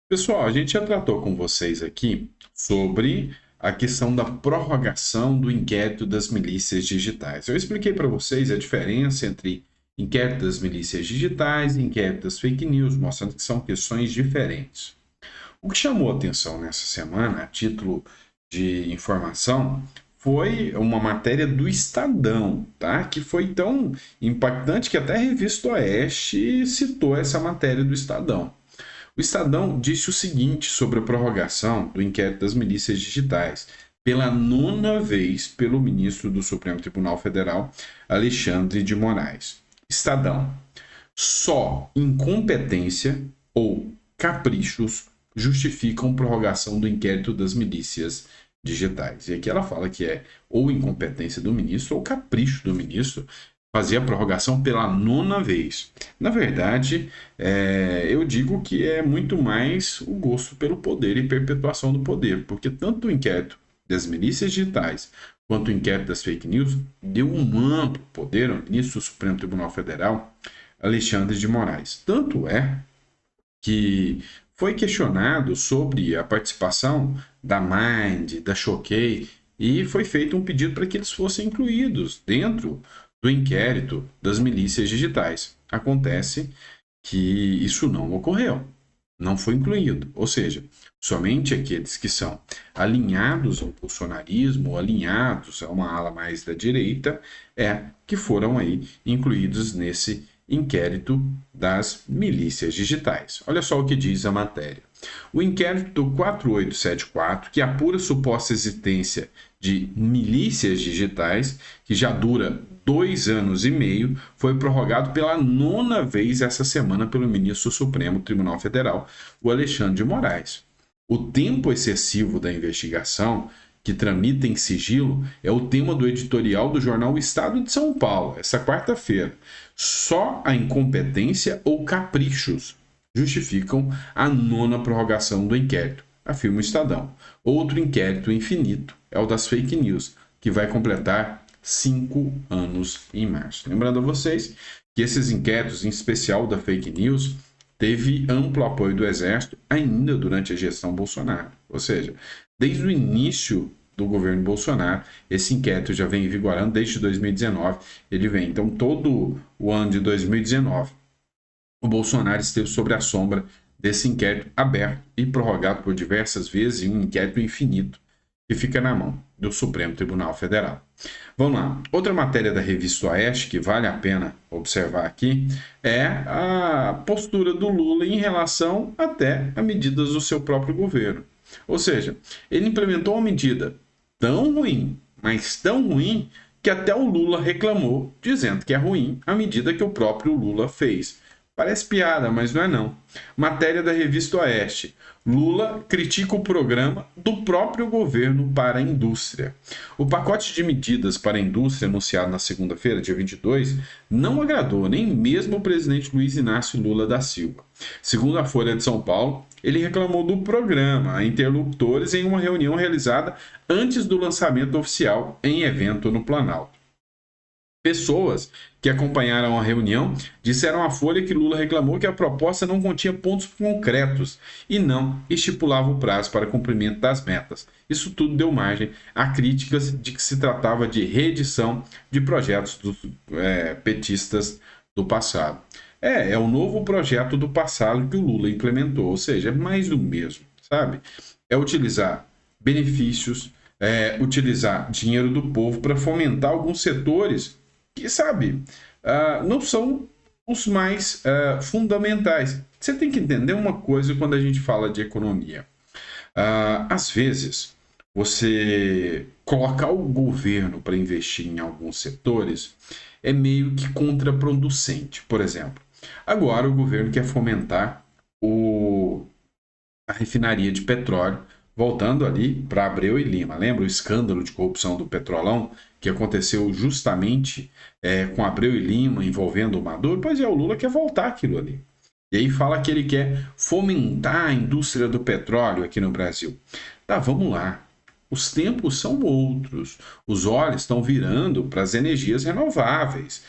Pessoal, a gente já tratou com vocês aqui sobre a questão da prorrogação do inquérito das milícias digitais. Eu expliquei para vocês a diferença entre inquérito das milícias digitais e inquérito das fake news, mostrando que são questões diferentes. O que chamou a atenção nessa semana, a título de informação, foi uma matéria do Estadão, tá? Que foi tão impactante que até a Revista Oeste citou essa matéria do Estadão. O Estadão disse o seguinte sobre a prorrogação do inquérito das milícias digitais, pela nona vez pelo ministro do Supremo Tribunal Federal, Alexandre de Moraes. Estadão. Só incompetência ou caprichos justificam prorrogação do inquérito das milícias digitais. E aqui ela fala que é ou incompetência do ministro ou capricho do ministro fazer a prorrogação pela nona vez. Na verdade, eu digo que é muito mais o gosto pelo poder e perpetuação do poder, porque tanto o inquérito das milícias digitais quanto o inquérito das fake news deu um amplo poder ao ministro do Supremo Tribunal Federal, Alexandre de Moraes. Tanto é que foi questionado sobre a participação da Mind, da Choquei, e foi feito um pedido para que eles fossem incluídos dentro do inquérito das milícias digitais. Acontece que isso não ocorreu, não foi incluído. Ou seja, somente aqueles que são alinhados ao bolsonarismo, alinhados a uma ala mais da direita, que foram aí incluídos nesse inquérito das milícias digitais. Olha só o que diz a matéria. O inquérito 4874, que apura suposta existência de milícias digitais, que já dura 2 anos e meio, foi prorrogado pela nona vez essa semana pelo ministro do Supremo Tribunal Federal, o Alexandre de Moraes. O tempo excessivo da investigação, que tramita em sigilo, é o tema do editorial do jornal O Estado de São Paulo, essa quarta-feira. Só a incompetência ou caprichos justificam a nona prorrogação do inquérito, afirma o Estadão. Outro inquérito infinito é o das fake news, que vai completar 5 anos em março. Lembrando a vocês que esses inquéritos, em especial da fake news, teve amplo apoio do Exército ainda durante a gestão Bolsonaro. Ou seja, desde o início do governo Bolsonaro, esse inquérito já vem vigorando desde 2019. Ele vem, então, todo o ano de 2019, o Bolsonaro esteve sob a sombra desse inquérito aberto e prorrogado por diversas vezes, em um inquérito infinito que fica na mão do Supremo Tribunal Federal. Vamos lá. Outra matéria da Revista Oeste que vale a pena observar aqui é a postura do Lula em relação até a medidas do seu próprio governo. Ou seja, ele implementou uma medida tão ruim, mas tão ruim, que até o Lula reclamou, dizendo que é ruim a medida que o próprio Lula fez. Parece piada, mas não é não. Matéria da Revista Oeste. Lula critica o programa do próprio governo para a indústria. O pacote de medidas para a indústria anunciado na segunda-feira, dia 22, não agradou nem mesmo o presidente Luiz Inácio Lula da Silva. Segundo a Folha de São Paulo, ele reclamou do programa a interlocutores em uma reunião realizada antes do lançamento oficial em evento no Planalto. Pessoas que acompanharam a reunião disseram à Folha que Lula reclamou que a proposta não continha pontos concretos e não estipulava o prazo para cumprimento das metas. Isso tudo deu margem a críticas de que se tratava de reedição de projetos dos petistas do passado. É o novo projeto do passado que o Lula implementou, ou seja, é mais do mesmo, sabe? É utilizar benefícios, utilizar dinheiro do povo para fomentar alguns setores que, sabe, não são os mais fundamentais. Você tem que entender uma coisa quando a gente fala de economia. Às vezes, você colocar o governo para investir em alguns setores é meio que contraproducente. Por exemplo, agora o governo quer fomentar a refinaria de petróleo, voltando ali para Abreu e Lima. Lembra o escândalo de corrupção do Petrolão, que aconteceu justamente com Abreu e Lima, envolvendo o Maduro? Pois é, o Lula quer voltar aquilo ali. E aí fala que ele quer fomentar a indústria do petróleo aqui no Brasil. Tá, vamos lá. os tempos são outros. Os olhos estão virando para as energias renováveis,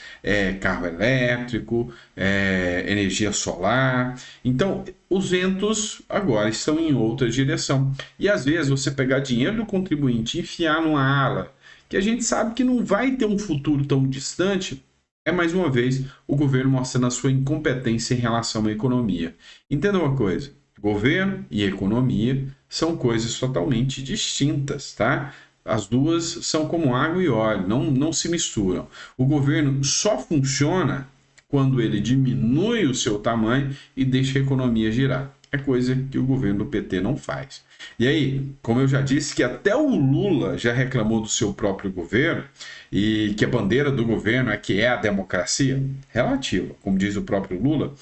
carro elétrico, energia solar. Então, os ventos agora estão em outra direção. E às vezes você pegar dinheiro do contribuinte e enfiar numa ala que a gente sabe que não vai ter um futuro tão distante, é mais uma vez o governo mostrando a sua incompetência em relação à economia. Entenda uma coisa: governo e economia são coisas totalmente distintas, tá? As duas são como água e óleo, não se misturam. O governo só funciona quando ele diminui o seu tamanho e deixa a economia girar. É coisa que o governo do PT não faz. E aí, como eu já disse, que até o Lula já reclamou do seu próprio governo e que a bandeira do governo é a democracia relativa, como diz o próprio Lula,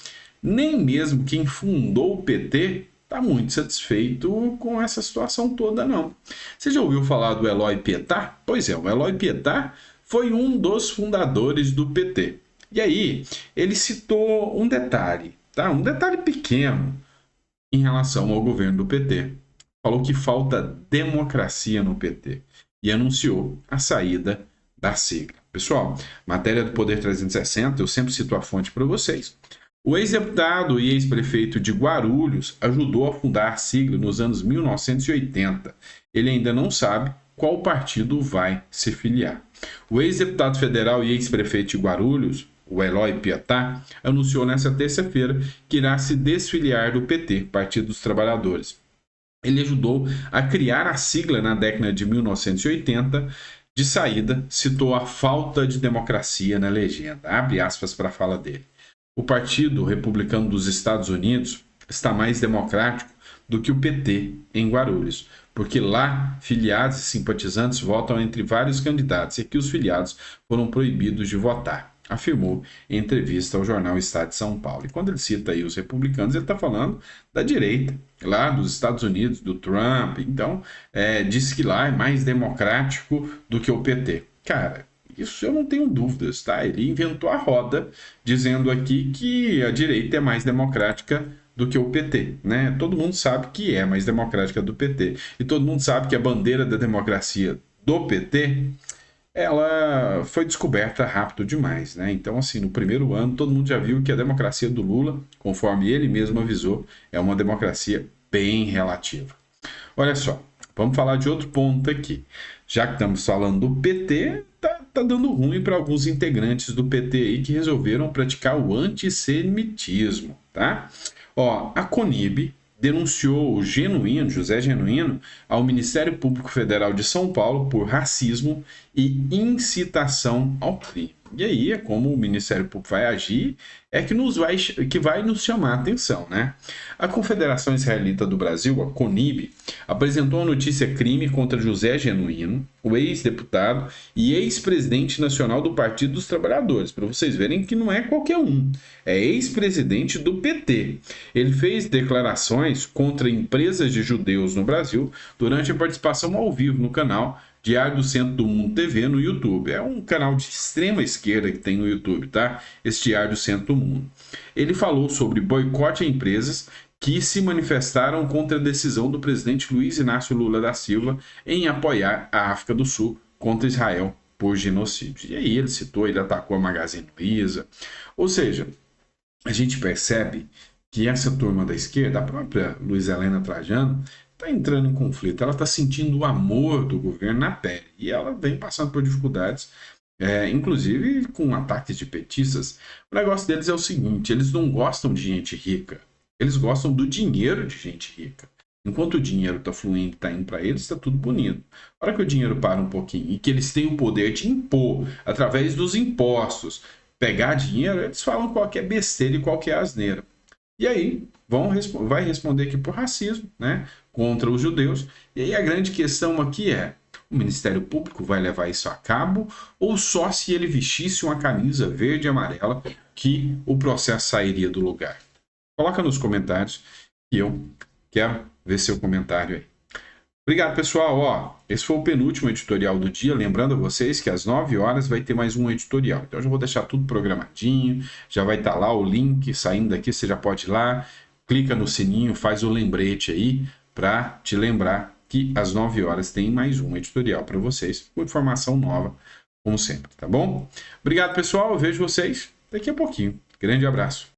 nem mesmo quem fundou o PT está muito satisfeito com essa situação toda, não. Você já ouviu falar do Eloy Pietá? Pois é, o Eloy Pietá foi um dos fundadores do PT. E aí, ele citou um detalhe, tá? Um detalhe pequeno em relação ao governo do PT. Falou que falta democracia no PT e anunciou a saída da sigla. Pessoal, matéria do Poder 360, eu sempre cito a fonte para vocês. O ex-deputado e ex-prefeito de Guarulhos ajudou a fundar a sigla nos anos 1980. Ele ainda não sabe qual partido vai se filiar. O ex-deputado federal e ex-prefeito de Guarulhos, o Eloy Pietá, anunciou nesta terça-feira que irá se desfiliar do PT, Partido dos Trabalhadores. Ele ajudou a criar a sigla na década de 1980. De saída, citou a falta de democracia na legenda. Abre aspas para a fala dele. O Partido Republicano dos Estados Unidos está mais democrático do que o PT em Guarulhos, porque lá filiados e simpatizantes votam entre vários candidatos e aqui os filiados foram proibidos de votar, afirmou em entrevista ao jornal Estado de São Paulo. E quando ele cita aí os republicanos, ele está falando da direita, lá dos Estados Unidos, do Trump. Então, diz que lá é mais democrático do que o PT. Cara, isso eu não tenho dúvidas, tá? Ele inventou a roda, dizendo aqui que a direita é mais democrática do que o PT, né? Todo mundo sabe que é mais democrática do PT. E todo mundo sabe que a bandeira da democracia do PT, ela foi descoberta rápido demais, né? Então, assim, no primeiro ano, todo mundo já viu que a democracia do Lula, conforme ele mesmo avisou, é uma democracia bem relativa. Olha só, vamos falar de outro ponto aqui. Já que estamos falando do PT, tá dando ruim para alguns integrantes do PT aí que resolveram praticar o antissemitismo, tá? Ó, a Conib denunciou o José Genuíno ao Ministério Público Federal de São Paulo por racismo e incitação ao crime. E aí é como o Ministério Público vai agir, que vai nos chamar a atenção, né? A Confederação Israelita do Brasil, a CONIB, apresentou a notícia crime contra José Genuíno, o ex-deputado e ex-presidente nacional do Partido dos Trabalhadores, para vocês verem que não é qualquer um, é ex-presidente do PT. Ele fez declarações contra empresas de judeus no Brasil durante a participação ao vivo no canal Diário do Centro do Mundo TV no YouTube. É um canal de extrema esquerda que tem no YouTube, tá? Esse Diário do Centro do Mundo. Ele falou sobre boicote a empresas que se manifestaram contra a decisão do presidente Luiz Inácio Lula da Silva em apoiar a África do Sul contra Israel por genocídio. E aí ele atacou a Magazine Luiza. Ou seja, a gente percebe que essa turma da esquerda, a própria Luiza Helena Trajano, está entrando em conflito, ela está sentindo o amor do governo na pele e ela vem passando por dificuldades, inclusive com ataques de petistas. O negócio deles é o seguinte: eles não gostam de gente rica, eles gostam do dinheiro de gente rica. Enquanto o dinheiro está fluindo, está indo para eles, está tudo bonito. A hora que o dinheiro para um pouquinho e que eles têm o poder de impor, através dos impostos, pegar dinheiro, eles falam qualquer besteira e qualquer asneira. E aí vai responder aqui por racismo, né, contra os judeus. E aí a grande questão aqui é: o Ministério Público vai levar isso a cabo ou só se ele vestisse uma camisa verde e amarela que o processo sairia do lugar? Coloca nos comentários que eu quero ver seu comentário aí. Obrigado, pessoal. Ó, esse foi o penúltimo editorial do dia. Lembrando a vocês que às 9 horas vai ter mais um editorial. Então, eu já vou deixar tudo programadinho. Já vai estar lá o link saindo daqui. Você já pode ir lá, clica no sininho, faz o lembrete aí para te lembrar que que às 9 horas tem mais um editorial para vocês, com informação nova, como sempre, tá bom? Obrigado, pessoal. Eu vejo vocês daqui a pouquinho. Grande abraço.